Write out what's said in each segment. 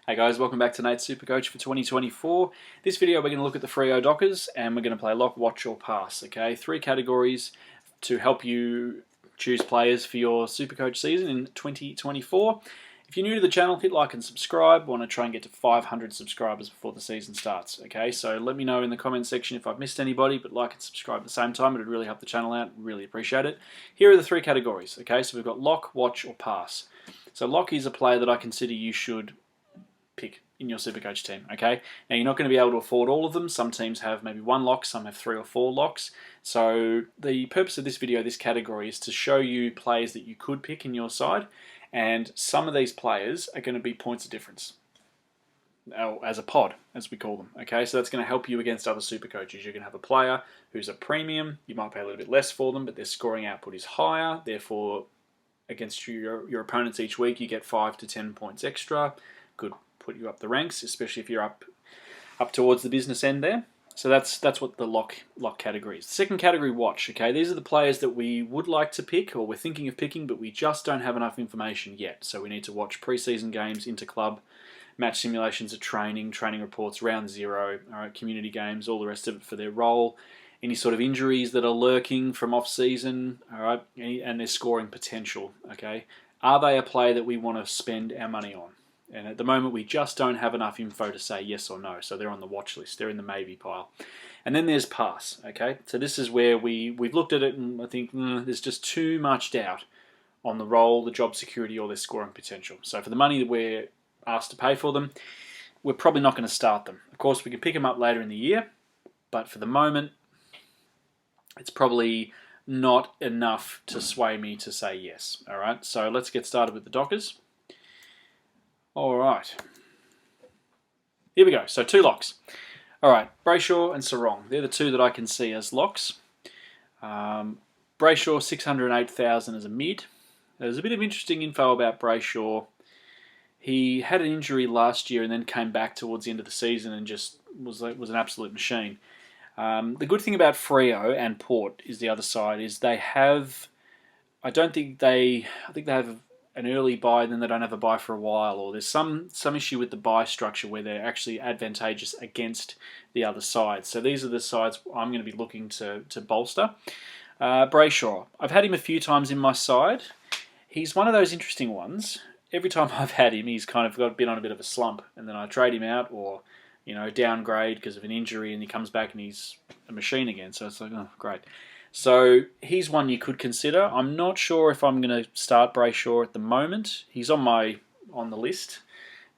Hey guys, welcome back to Nate's Supercoach for 2024. This video we're going to look at the Freo Dockers and we're going to play lock, watch or pass. Okay, 3 categories to help you choose players for your Supercoach season in 2024. If you're new to the channel, hit like and subscribe. I want to try and get to 500 subscribers before the season starts. Okay, so let me know in the comment section if I've missed anybody, but like and subscribe at the same time. It would really help the channel out. Really appreciate it. Here are the 3 categories. Okay, so we've got lock, watch or pass. So lock is a player that I consider you should pick in your Supercoach team, okay? Now, you're not going to be able to afford all of them. Some teams have maybe 1 lock, some have 3 or 4 locks. So the purpose of this video, this category, is to show you players that you could pick in your side, and some of these players are going to be points of difference as a pod, as we call them, okay? So that's going to help you against other Supercoaches. You're going to have a player who's a premium. You might pay a little bit less for them, but their scoring output is higher. Therefore, against your opponents each week, you get 5 to 10 points extra. Could put you up the ranks, especially if you're up towards the business end there. So that's what the lock category is. The second category, watch. Okay, these are the players that we would like to pick or we're thinking of picking, but we just don't have enough information yet. So we need to watch preseason games, inter-club, match simulations of training reports, round 0, all right, community games, all the rest of it for their role. Any sort of injuries that are lurking from off-season, all right, and their scoring potential. Okay, are they a player that we want to spend our money on? And at the moment, we just don't have enough info to say yes or no. So they're on the watch list. They're in the maybe pile. And then there's pass. Okay, so this is where we've looked at it and I think there's just too much doubt on the role, the job security, or their scoring potential. So for the money that we're asked to pay for them, we're probably not going to start them. Of course, we can pick them up later in the year, but for the moment, it's probably not enough to sway me to say yes. All right, so let's get started with the Dockers. All right. Here we go. So 2 locks. All right, Brayshaw and Serong. They're the 2 that I can see as locks. Brayshaw, 608,000 as a mid. There's a bit of interesting info about Brayshaw. He had an injury last year and then came back towards the end of the season and just was an absolute machine. The good thing about Freo and Port is the other side is they have. I think they have an early buy, then they don't have a buy for a while, or there's some issue with the buy structure where they're actually advantageous against the other side. So these are the sides I'm going to be looking to bolster. Brayshaw, I've had him a few times in my side. He's one of those interesting ones. Every time I've had him, he's kind of been on a bit of a slump, and then I trade him out or downgrade because of an injury, and he comes back and he's a machine again. So it's like, oh, great. So he's one you could consider. I'm not sure if I'm going to start Brayshaw at the moment. He's on the list,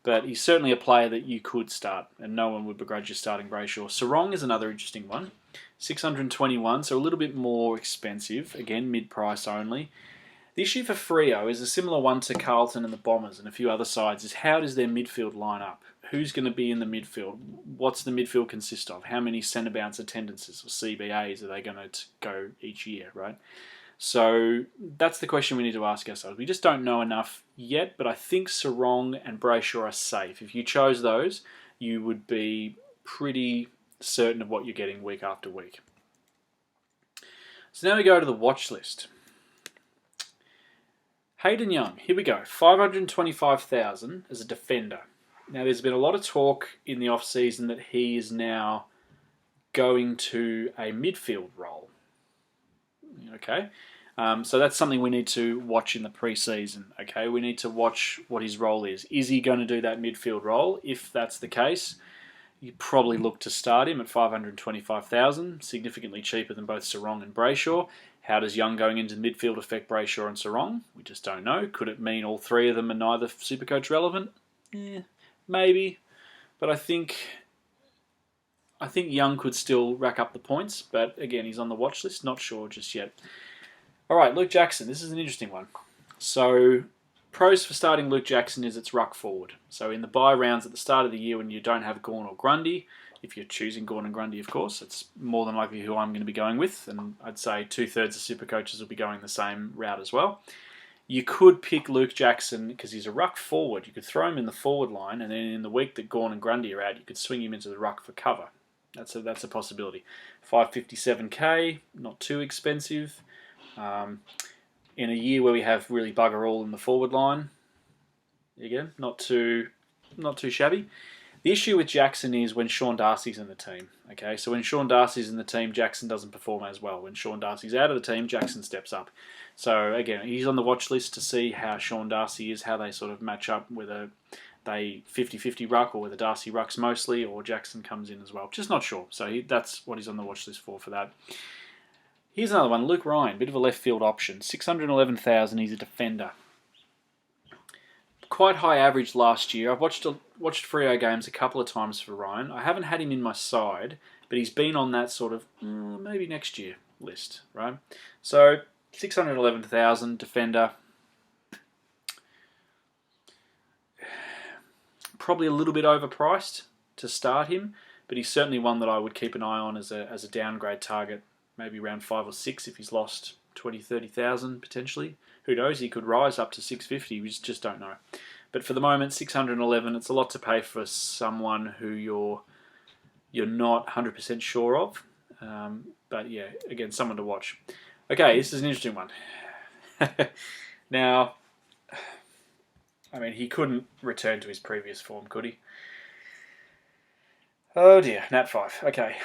but he's certainly a player that you could start, and no one would begrudge you starting Brayshaw. Serong is another interesting one. 621, so a little bit more expensive. Again, mid-price only. The issue for Freo is a similar one to Carlton and the Bombers and a few other sides, is how does their midfield line up? Who's going to be in the midfield? What's the midfield consist of? How many centre bounce attendances or CBAs are they going to go each year, right? So that's the question we need to ask ourselves. We just don't know enough yet, but I think Serong and Brayshaw are safe. If you chose those, you would be pretty certain of what you're getting week after week. So now we go to the watch list. Hayden Young, here we go, 525,000 as a defender. Now, there's been a lot of talk in the off-season that he is now going to a midfield role. Okay, so that's something we need to watch in the pre-season. Okay, we need to watch what his role is. Is he going to do that midfield role? If that's the case, you probably look to start him at 525,000, significantly cheaper than both Serong and Brayshaw. How does Young going into the midfield affect Brayshaw and Serong? We just don't know. Could it mean all 3 of them are neither Supercoach relevant? Maybe, but I think Young could still rack up the points, but again, he's on the watch list, not sure just yet. All right, Luke Jackson, this is an interesting one. So, pros for starting Luke Jackson is it's ruck forward. So in the bye rounds at the start of the year when you don't have Gawn or Grundy, if you're choosing Gawn and Grundy, of course, it's more than likely who I'm going to be going with, and I'd say 2/3 of Supercoaches will be going the same route as well. You could pick Luke Jackson because he's a ruck forward. You could throw him in the forward line, and then in the week that Gawn and Grundy are out, you could swing him into the ruck for cover. That's a possibility. 557k, not too expensive. In a year where we have really bugger all in the forward line, again, not too not too shabby. The issue with Jackson is when Sean Darcy's in the team. Okay, so when Sean Darcy's in the team, Jackson doesn't perform as well. When Sean Darcy's out of the team, Jackson steps up. So again, he's on the watch list to see how Sean Darcy is, how they sort of match up, whether they 50-50 ruck or whether Darcy rucks mostly or Jackson comes in as well. Just not sure. So that's what he's on the watch list for that. Here's another one, Luke Ryan, bit of a left field option. 611,000, he's a defender. Quite high average last year. I've watched Freo games a couple of times for Ryan. I haven't had him in my side, but he's been on that sort of maybe next year list, right? So 611,000 defender. Probably a little bit overpriced to start him, but he's certainly one that I would keep an eye on as a downgrade target. Maybe around 5 or 6 if he's lost 20-30,000 potentially. Who knows? He could rise up to 650. We just don't know. But for the moment, 611. It's a lot to pay for someone who you're not 100% sure of. But yeah, again, someone to watch. Okay, this is an interesting one. Now, I mean, he couldn't return to his previous form, could he? Oh dear, Nat 5. Okay.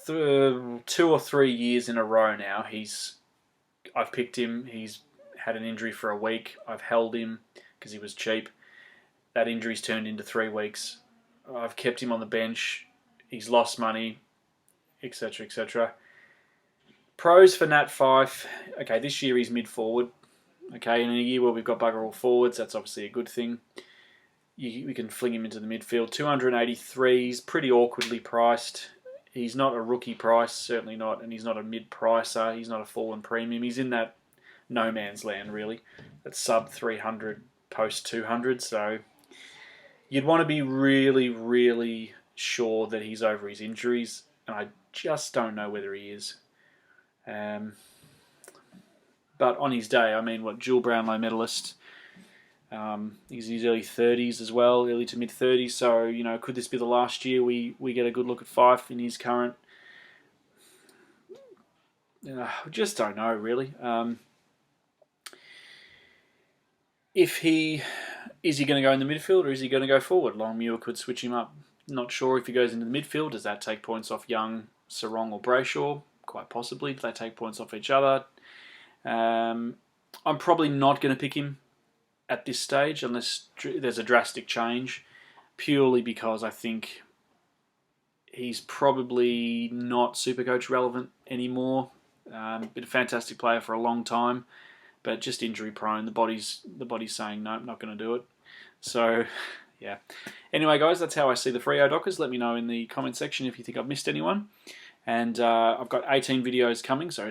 2 or 3 years in a row now, I've picked him. He's had an injury for a week. I've held him because he was cheap. That injury's turned into 3 weeks. I've kept him on the bench. He's lost money, etc., etc. Pros for Nat 5. Okay, this year he's mid-forward. Okay, in a year where we've got bugger all forwards, that's obviously a good thing. We can fling him into the midfield. 283, he's pretty awkwardly priced. He's not a rookie price, certainly not, and he's not a mid-pricer. He's not a fallen premium. He's in that no man's land, really. That's sub 300, post 200. So you'd want to be really, really sure that he's over his injuries, and I just don't know whether he is. But on his day, I mean, dual Brownlow medalist. He's in his early 30s as well, early to mid 30s. So, you know, could this be the last year we get a good look at Fife in his current? I just don't know, really. Is he going to go in the midfield or is he going to go forward? Longmuir could switch him up. Not sure if he goes into the midfield. Does that take points off Young, Sarong, or Brayshaw? Quite possibly. Do they take points off each other? I'm probably not going to pick him at this stage unless there's a drastic change, purely because I think he's probably not Supercoach relevant anymore. Been a fantastic player for a long time, but just injury prone. The body's saying no, I'm not going to do it. So yeah. Anyway, guys, that's how I see the Freo Dockers. Let me know in the comment section if you think I've missed anyone. And I've got 18 videos coming, so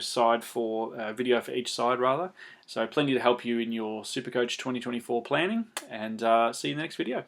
video for each side rather. So plenty to help you in your Supercoach 2024 planning. And see you in the next video.